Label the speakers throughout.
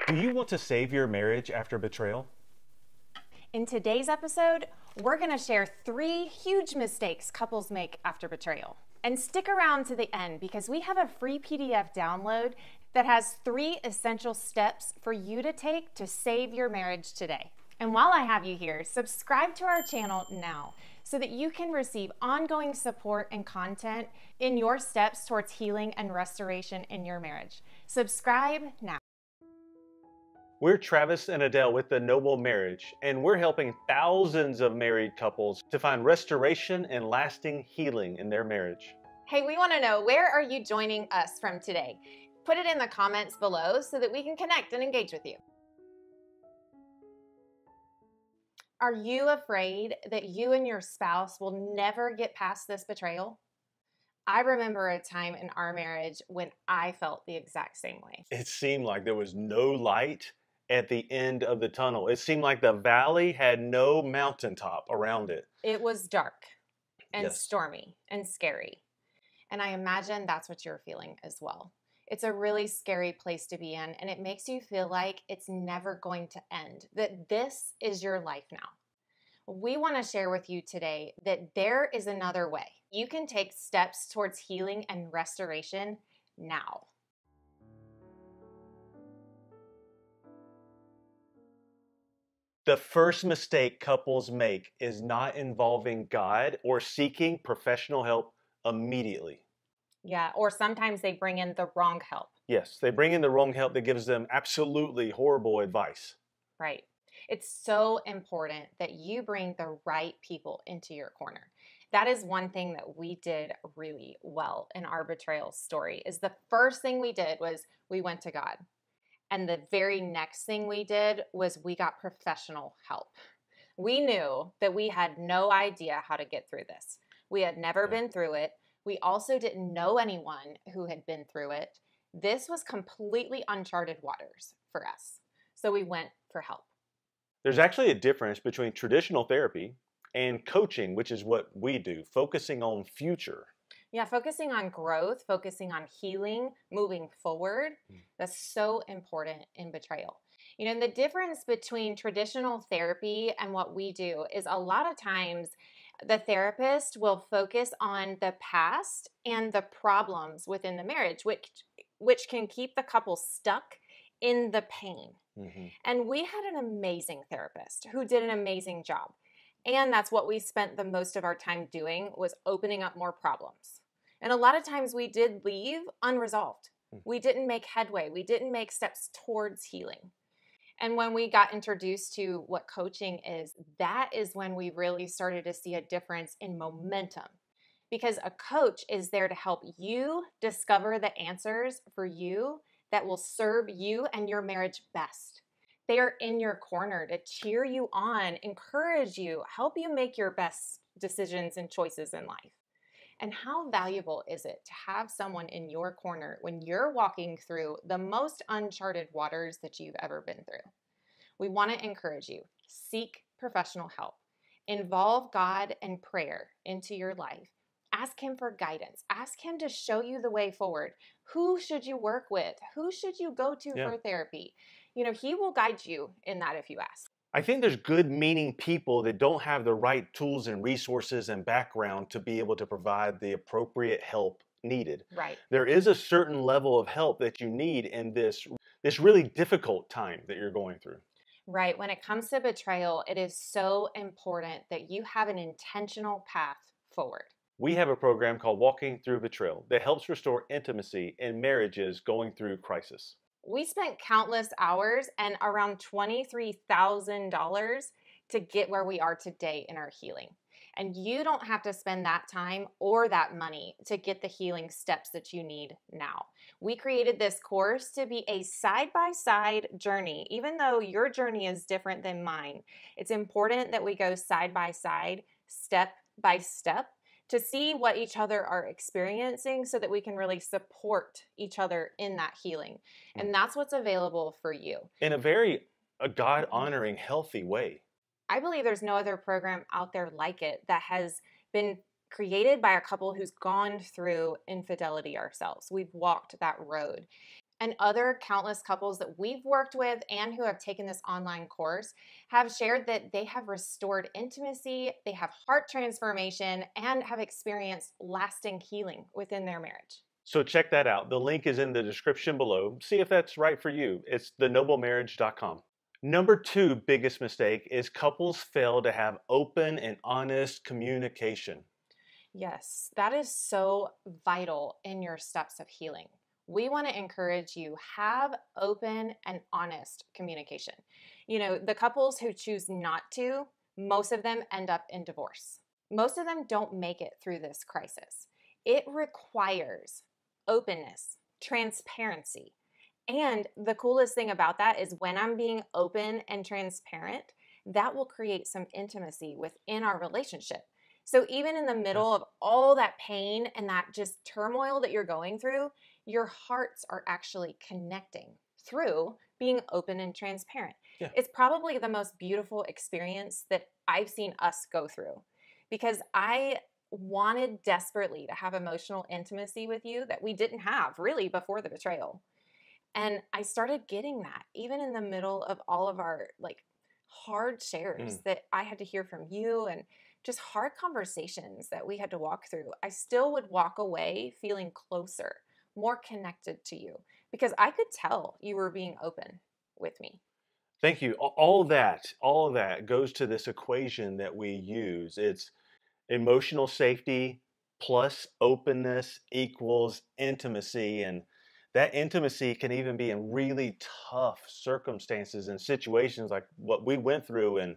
Speaker 1: Do you want to save your marriage after betrayal?
Speaker 2: In today's episode, we're going to share 3 huge mistakes couples make after betrayal. And stick around to the end because we have a free PDF download that has 3 essential steps for you to take to save your marriage today. And while I have you here, subscribe to our channel now so that you can receive ongoing support and content in your steps towards healing and restoration in your marriage. Subscribe now.
Speaker 1: We're Travis and Adele with The Noble Marriage, and we're helping thousands of married couples to find restoration and lasting healing in their marriage.
Speaker 2: Hey, we want to know, where are you joining us from today? Put it in the comments below so that we can connect and engage with you. Are you afraid that you and your spouse will never get past this betrayal? I remember a time in our marriage when I felt the exact same way.
Speaker 1: It seemed like there was no light at the end of the tunnel. It seemed like the valley had no mountaintop around it.
Speaker 2: It was dark and
Speaker 1: Yes.
Speaker 2: stormy and scary. And I imagine that's what you're feeling as well. It's a really scary place to be in, and it makes you feel like it's never going to end, that this is your life now. We want to share with you today that there is another way. You can take steps towards healing and restoration now.
Speaker 1: The first mistake couples make is not involving God or seeking professional help immediately.
Speaker 2: Yeah, or sometimes they bring in the wrong help.
Speaker 1: Yes, they bring in the wrong help that gives them absolutely horrible advice.
Speaker 2: Right. It's so important that you bring the right people into your corner. That is one thing that we did really well in our betrayal story. Is the first thing we did was we went to God. And the very next thing we did was we got professional help. We knew that we had no idea how to get through this. We had never been through it. We also didn't know anyone who had been through it. This was completely uncharted waters for us. So we went for help.
Speaker 1: There's actually a difference between traditional therapy and coaching, which is what we do, focusing on future.
Speaker 2: Yeah, focusing on growth, focusing on healing, moving forward. That's so important in betrayal. You know, and the difference between traditional therapy and what we do is a lot of times the therapist will focus on the past and the problems within the marriage, which can keep the couple stuck in the pain.
Speaker 1: Mm-hmm.
Speaker 2: And we had an amazing therapist who did an amazing job. And that's what we spent the most of our time doing, was opening up more problems. And a lot of times we did leave unresolved. We didn't make headway. We didn't make steps towards healing. And when we got introduced to what coaching is, that is when we really started to see a difference in momentum. Because a coach is there to help you discover the answers for you that will serve you and your marriage best. They are in your corner to cheer you on, encourage you, help you make your best decisions and choices in life. And how valuable is it to have someone in your corner when you're walking through the most uncharted waters that you've ever been through? We want to encourage you, seek professional help. Involve God and prayer into your life. Ask Him for guidance. Ask Him to show you the way forward. Who should you work with? Who should you go to for therapy? You know, He will guide you in that if you ask.
Speaker 1: I think there's good meaning people that don't have the right tools and resources and background to be able to provide the appropriate help needed.
Speaker 2: Right.
Speaker 1: There is a certain level of help that you need in this really difficult time that you're going through.
Speaker 2: Right. When it comes to betrayal, it is so important that you have an intentional path forward.
Speaker 1: We have a program called Walking Through Betrayal that helps restore intimacy in marriages going through crisis.
Speaker 2: We spent countless hours and around $23,000 to get where we are today in our healing. And you don't have to spend that time or that money to get the healing steps that you need now. We created this course to be a side-by-side journey. Even though your journey is different than mine, it's important that we go side-by-side, step by step, to see what each other are experiencing so that we can really support each other in that healing. And that's what's available for you.
Speaker 1: In a very God-honoring, healthy way.
Speaker 2: I believe there's no other program out there like it that has been created by a couple who's gone through infidelity ourselves. We've walked that road. And other countless couples that we've worked with and who have taken this online course have shared that they have restored intimacy, they have heart transformation, and have experienced lasting healing within their marriage.
Speaker 1: So check that out. The link is in the description below. See if that's right for you. It's thenoblemarriage.com. Number 2 biggest mistake is couples fail to have open and honest communication.
Speaker 2: Yes, that is so vital in your steps of healing. We want to encourage you have open and honest communication. You know, the couples who choose not to, most of them end up in divorce. Most of them don't make it through this crisis. It requires openness, transparency. And the coolest thing about that is when I'm being open and transparent, that will create some intimacy within our relationship. So even in the middle of all that pain and that just turmoil that you're going through, your hearts are actually connecting through being open and transparent.
Speaker 1: Yeah.
Speaker 2: It's probably the most beautiful experience that I've seen us go through because I wanted desperately to have emotional intimacy with you that we didn't have really before the betrayal. And I started getting that even in the middle of all of our hard shares that I had to hear from you and just hard conversations that we had to walk through. I still would walk away feeling closer, more connected to you because I could tell you were being open with me.
Speaker 1: Thank you. All of that goes to this equation that we use. It's emotional safety plus openness equals intimacy. And that intimacy can even be in really tough circumstances and situations like what we went through and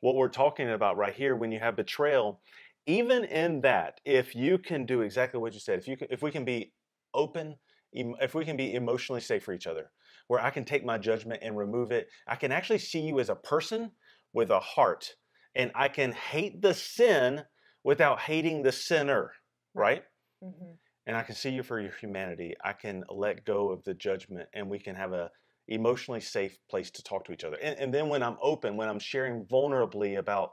Speaker 1: what we're talking about right here when you have betrayal. Even in that, if you can do exactly what you said, if we can be open, if we can be emotionally safe for each other, where I can take my judgment and remove it, I can actually see you as a person with a heart, and I can hate the sin without hating the sinner, right?
Speaker 2: Mm-hmm.
Speaker 1: And I can see you for your humanity. I can let go of the judgment, and we can have a emotionally safe place to talk to each other. And then when I'm open, when I'm sharing vulnerably about,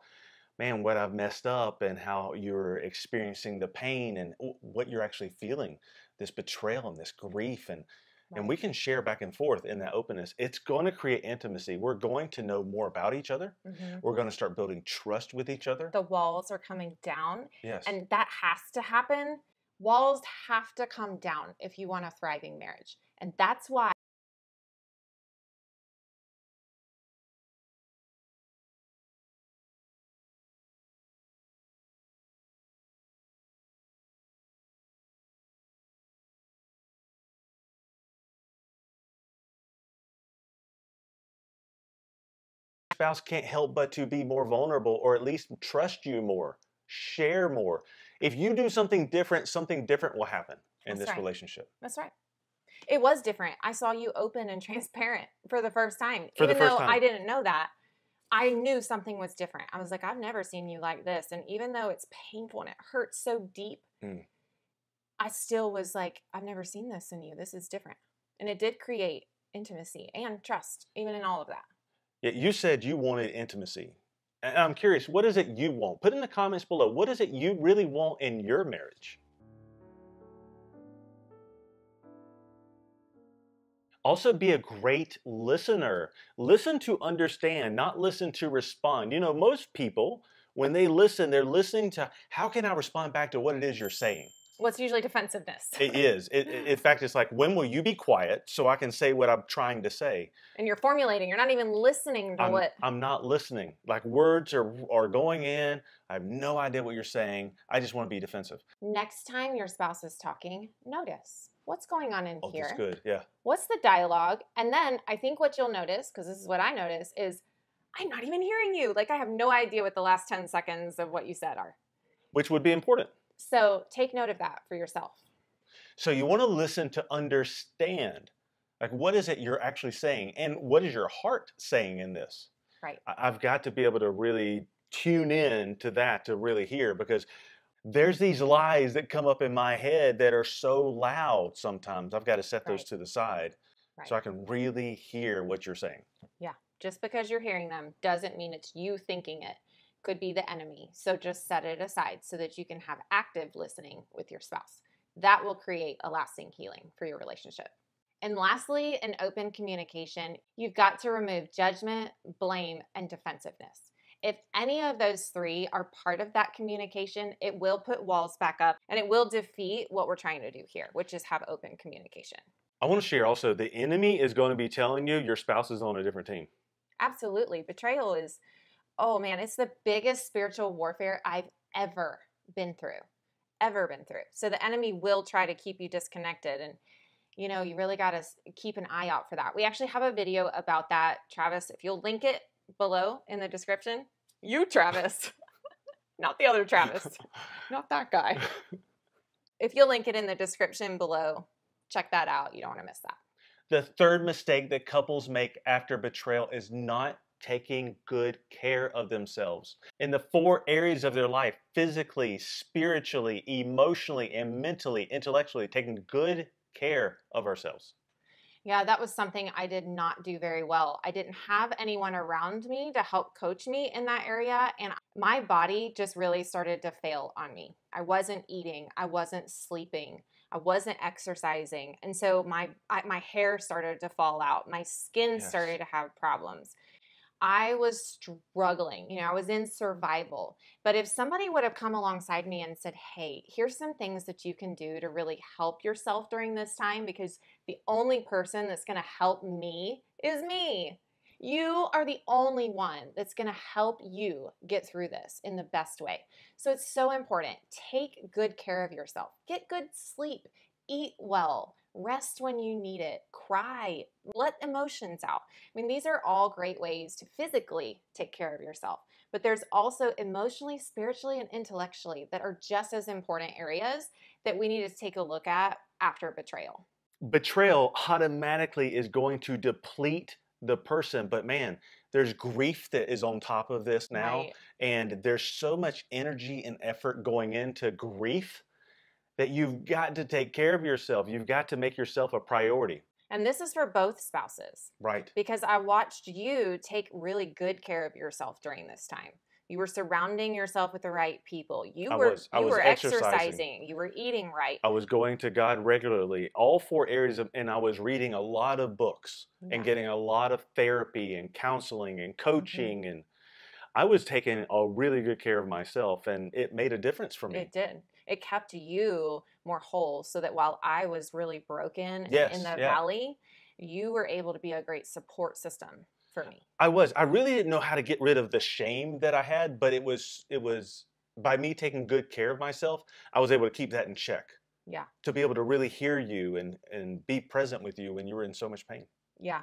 Speaker 1: man, what I've messed up and how you're experiencing the pain and what you're actually feeling, this betrayal and this grief, and we can share back and forth in that openness. It's going to create intimacy. We're going to know more about each other.
Speaker 2: Mm-hmm.
Speaker 1: We're going to start building trust with each other.
Speaker 2: The walls are coming down.
Speaker 1: Yes.
Speaker 2: And that has to happen. Walls have to come down if you want a thriving marriage. And that's why
Speaker 1: spouse can't help but to be more vulnerable or at least trust you more, share more. If you do something different will happen in this relationship.
Speaker 2: That's right. It was different. I saw you open and transparent for the first time.
Speaker 1: For the
Speaker 2: Even
Speaker 1: first
Speaker 2: though
Speaker 1: time.
Speaker 2: I didn't know that, I knew something was different. I was like, I've never seen you like this. And even though it's painful and it hurts so deep, I still was like, I've never seen this in you. This is different. And it did create intimacy and trust, even in all of that.
Speaker 1: Yeah, you said you wanted intimacy. And I'm curious, what is it you want? Put in the comments below, what is it you really want in your marriage? Also, be a great listener. Listen to understand, not listen to respond. You know, most people, when they listen, they're listening to, how can I respond back to what it is you're saying?
Speaker 2: What's usually defensiveness.
Speaker 1: It is. In fact, it's like, when will you be quiet so I can say what I'm trying to say?
Speaker 2: And you're formulating. You're not even listening to what...
Speaker 1: I'm not listening. Like, words are going in. I have no idea what you're saying. I just want to be defensive.
Speaker 2: Next time your spouse is talking, notice. What's going on in here?
Speaker 1: That's good, yeah.
Speaker 2: What's the dialogue? And then I think what you'll notice, because this is what I notice, is I'm not even hearing you. Like I have no idea what the last 10 seconds of what you said are.
Speaker 1: Which would be important.
Speaker 2: So take note of that for yourself.
Speaker 1: So you want to listen to understand. Like, what is it you're actually saying? And what is your heart saying in this?
Speaker 2: Right.
Speaker 1: I've got to be able to really tune in to that to really hear, because there's these lies that come up in my head that are so loud sometimes. I've got to set those to the side so I can really hear what you're saying.
Speaker 2: Yeah. Just because you're hearing them doesn't mean it's you thinking it. Could be the enemy. So just set it aside so that you can have active listening with your spouse. That will create a lasting healing for your relationship. And lastly, in open communication, you've got to remove judgment, blame, and defensiveness. If any of those three are part of that communication, it will put walls back up and it will defeat what we're trying to do here, which is have open communication.
Speaker 1: I want to share also, the enemy is going to be telling you your spouse is on a different team.
Speaker 2: Absolutely. Betrayal is, oh man, it's the biggest spiritual warfare I've ever been through. Ever been through. So the enemy will try to keep you disconnected, and you really got to keep an eye out for that. We actually have a video about that, Travis. If you'll link it below in the description. You, Travis. Not the other Travis. Not that guy. If you'll link it in the description below, check that out. You don't want to miss that.
Speaker 1: The third mistake that couples make after betrayal is not taking good care of themselves in the 4 areas of their life: physically, spiritually, emotionally, and mentally, intellectually, taking good care of ourselves.
Speaker 2: Yeah, that was something I did not do very well. I didn't have anyone around me to help coach me in that area, and my body just really started to fail on me. I wasn't eating, I wasn't sleeping, I wasn't exercising, and so my hair started to fall out. My skin started to have problems. I was struggling. I was in survival. But if somebody would have come alongside me and said, hey, here's some things that you can do to really help yourself during this time, because the only person that's going to help me is me. You are the only one that's going to help you get through this in the best way. So it's so important. Take good care of yourself. Get good sleep. Eat well. Rest when you need it. Cry. Let emotions out. I mean, these are all great ways to physically take care of yourself. But there's also emotionally, spiritually, and intellectually that are just as important areas that we need to take a look at after betrayal.
Speaker 1: Betrayal automatically is going to deplete the person, but man, there's grief that is on top of this now.
Speaker 2: Right.
Speaker 1: And there's so much energy and effort going into grief that you've got to take care of yourself. You've got to make yourself a priority.
Speaker 2: And this is for both spouses.
Speaker 1: Right.
Speaker 2: Because I watched you take really good care of yourself during this time. You were surrounding yourself with the right people. You were exercising. You were eating right.
Speaker 1: I was going to God regularly. All 4 areas and I was reading a lot of books and getting a lot of therapy and counseling and coaching, and I was taking a really good care of myself, and it made a difference for me.
Speaker 2: It did. It kept you more whole, so that while I was really broken in the valley, you were able to be a great support system for me.
Speaker 1: I really didn't know how to get rid of the shame that I had, but it was by me taking good care of myself, I was able to keep that in check.
Speaker 2: Yeah.
Speaker 1: To be able to really hear you and be present with you when you were in so much pain.
Speaker 2: Yeah.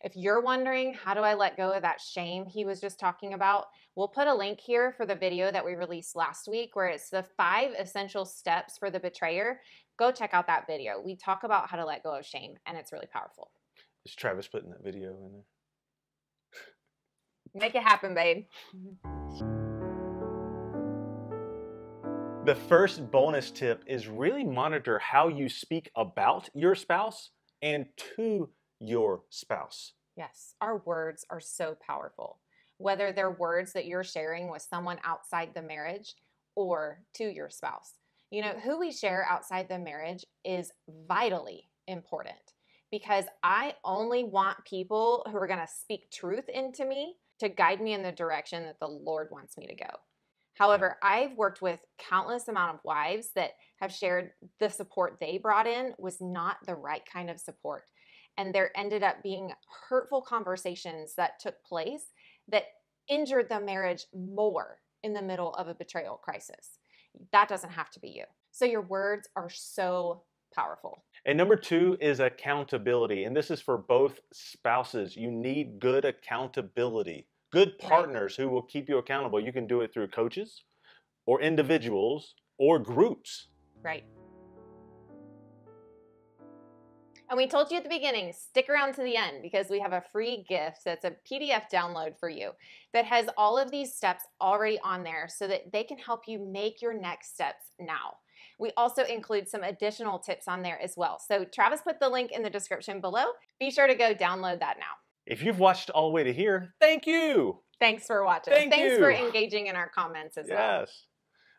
Speaker 2: If you're wondering, how do I let go of that shame he was just talking about, we'll put a link here for the video that we released last week where it's the 5 essential steps for the betrayer. Go check out that video. We talk about how to let go of shame, and it's really powerful.
Speaker 1: Is Travis putting that video in there?
Speaker 2: Make it happen, babe.
Speaker 1: The first bonus tip is really monitor how you speak about your spouse and to your spouse.
Speaker 2: Yes, our words are so powerful. Whether they're words that you're sharing with someone outside the marriage or to your spouse. Who we share outside the marriage is vitally important, because I only want people who are going to speak truth into me to guide me in the direction that the Lord wants me to go. However, I've worked with countless amount of wives that have shared the support they brought in was not the right kind of support. And there ended up being hurtful conversations that took place that injured the marriage more in the middle of a betrayal crisis. That doesn't have to be you. So your words are so powerful.
Speaker 1: And number 2 is accountability. And this is for both spouses. You need good accountability. Good partners who will keep you accountable. You can do it through coaches or individuals or groups.
Speaker 2: Right. And we told you at the beginning, stick around to the end, because we have a free gift that's a PDF download for you that has all of these steps already on there so that they can help you make your next steps now. We also include some additional tips on there as well. So Travis put the link in the description below. Be sure to go download that now.
Speaker 1: If you've watched all the way to here, thank you.
Speaker 2: Thanks for watching. Thanks for engaging in our comments as well.
Speaker 1: Yes.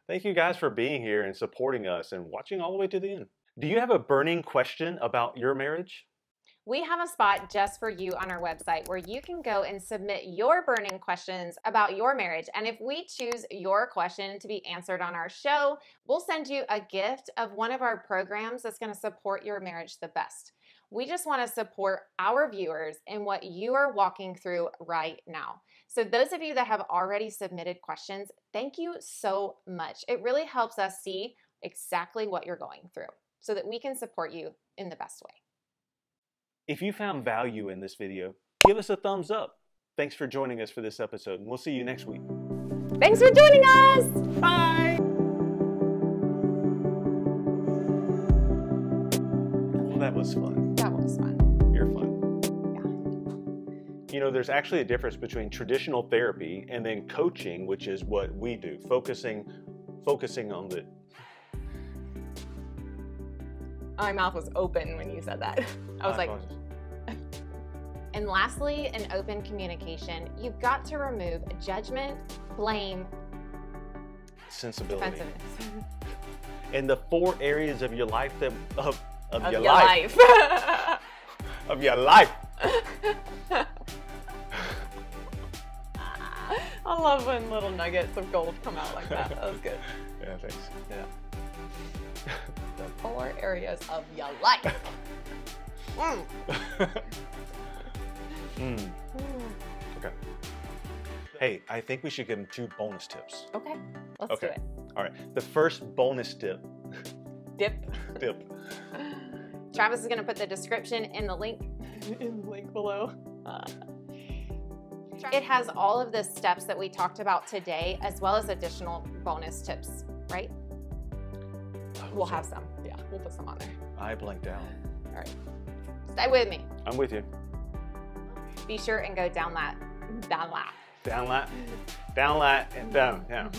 Speaker 1: Thank you guys for being here and supporting us and watching all the way to the end. Do you have a burning question about your marriage?
Speaker 2: We have a spot just for you on our website where you can go and submit your burning questions about your marriage. And if we choose your question to be answered on our show, we'll send you a gift of one of our programs that's going to support your marriage the best. We just want to support our viewers in what you are walking through right now. So those of you that have already submitted questions, thank you so much. It really helps us see exactly what you're going through so that we can support you in the best way.
Speaker 1: If you found value in this video, give us a thumbs up. Thanks for joining us for this episode, and we'll see you next week.
Speaker 2: Thanks for joining us.
Speaker 1: Bye. Well, that was fun.
Speaker 2: That was fun.
Speaker 1: You're fun.
Speaker 2: Yeah.
Speaker 1: You know, there's actually a difference between traditional therapy and then coaching, which is what we do, focusing on the...
Speaker 2: My mouth was open when you said that. I was like... And lastly, in open communication, you've got to remove judgment, blame,
Speaker 1: sensibility.
Speaker 2: defensiveness.
Speaker 1: In the 4 areas of your life that of your
Speaker 2: life.
Speaker 1: Of your life.
Speaker 2: I love when little nuggets of gold come out like that. That was good.
Speaker 1: Yeah, thanks.
Speaker 2: Yeah. The 4 areas of your life.
Speaker 1: Okay. Hey, I think we should give them 2 bonus tips.
Speaker 2: Okay, let's do it.
Speaker 1: All right. The first bonus tip.
Speaker 2: Dip.
Speaker 1: Travis
Speaker 2: is going to put the description in the link below. It has all of the steps that we talked about today, as well as additional bonus tips, right? We'll have some. Yeah, we'll put some on there.
Speaker 1: I blanked out.
Speaker 2: All right. Stay with me.
Speaker 1: I'm with you.
Speaker 2: Be sure and go down lat.
Speaker 1: Down lat, and down. Yeah.